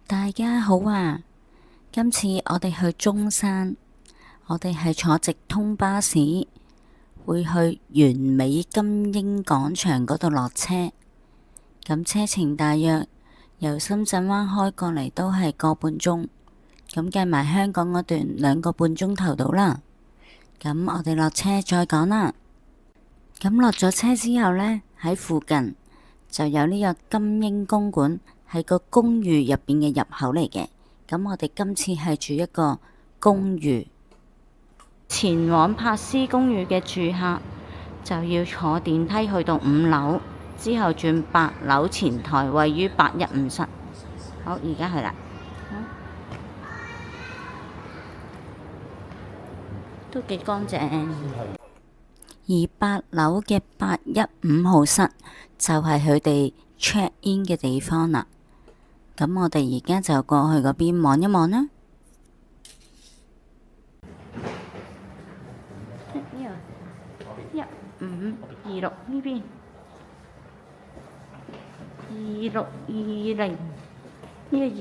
大家好啊！今次我哋去中山，我哋係坐直通巴士，會去完美金鷹廣場嗰度落車。咁車程大約由深圳灣開過嚟都係個半鐘，咁計埋香港嗰段2個半鐘頭到啦。咁我哋落車再講啦。咁落咗車之後呢，喺附近就有呢個金鷹公館，係個公寓入邊嘅入口嚟嘅。咁我哋今次係住一個公寓，前往柏斯公寓嘅住客就要坐電梯去到5樓，之後轉8樓前台，位於815室。好，而家去啦。都幾乾淨。而8樓嘅815號室就係佢哋 check in 嘅地方啦。咁我哋而家就過去嗰邊望一望啦。1526呢邊2620，呢個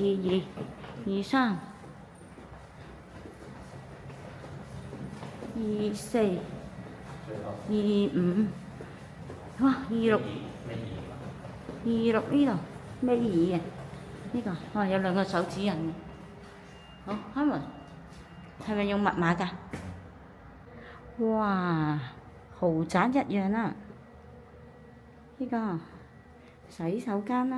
22232425，哇26呢度咩2啊？呢個哇有2個手指印嘅。好，開門。係咪用密碼㗎？哇，豪宅一樣啦！呢個洗手間啦，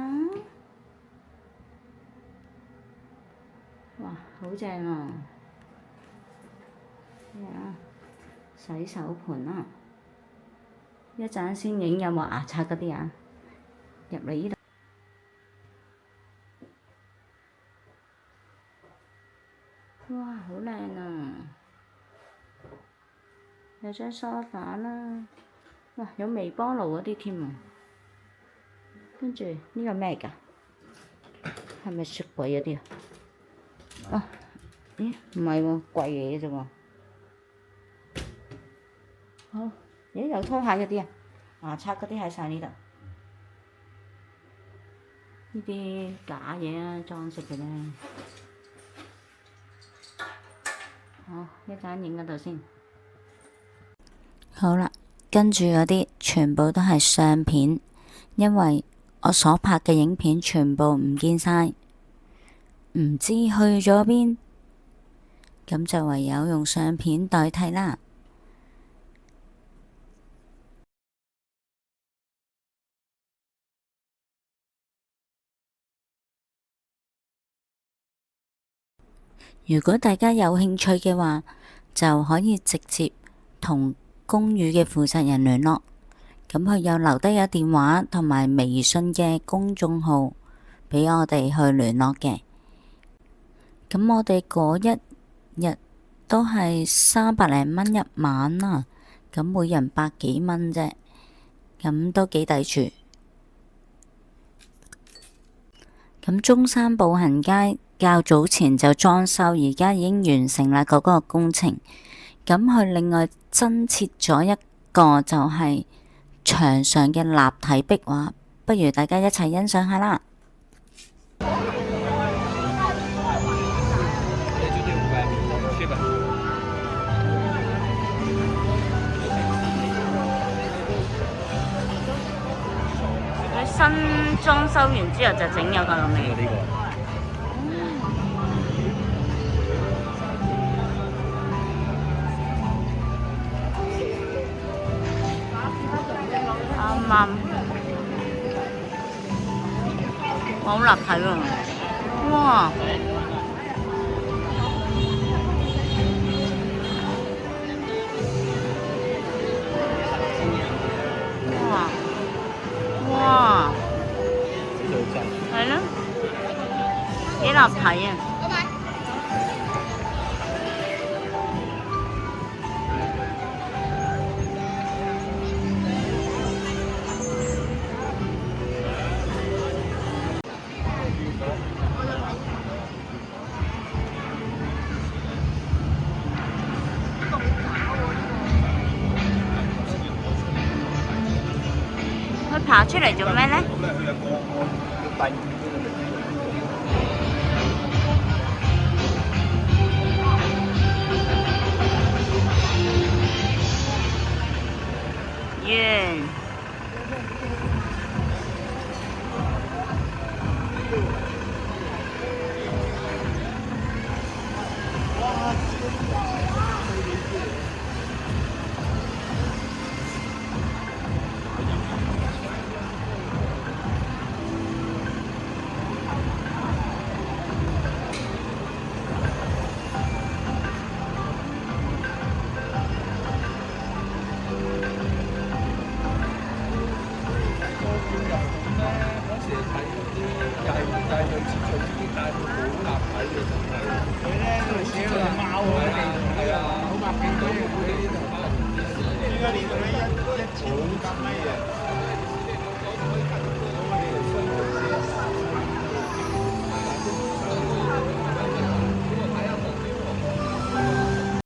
哇，好正啊！咩啊？洗手盆啦，一陣先影有冇牙刷嗰啲啊！入嚟呢度。哇，好靚啊！有張梳化啦，哇，有微波爐嗰啲添啊！跟住呢個咩㗎？係咪雪櫃嗰啲啊？哦，咦，唔係喎，櫃嚟嘅啫喎。好，咦，有拖鞋嗰啲啊，牙刷嗰啲喺晒呢度。呢啲假嘢啊，裝飾嘅咧。好，一陣影嗰度先。好啦，跟住嗰啲全部都係相片，因為我所拍嘅影片全部唔見晒，唔知去咗邊，咁就唯有用相片代替啦。如果大家有興趣嘅話，就可以直接同公寓嘅負責人聯絡。咁佢有留低咗電話同埋微信嘅公眾號俾我哋去聯絡嘅。咁我哋嗰一日都係300零蚊一晚啦，咁每人100幾蚊啫，咁都幾抵住。咁中山步行街較早前就裝修，而家已經完成啦嗰個工程。咁佢另外增設咗一個就係牆上嘅立體壁畫，不如大家一齊欣賞下啦。佢新裝修完之後就整咗個咁嘅。啱啱，哇，好立體喎！哇！哇！係咯，幾立體啊！佢爬出嚟做咩呢？佢咧都係寫個貓嗰啲地圖，好百幾嗰啲，應該呢度咧一條咁嘅嘢。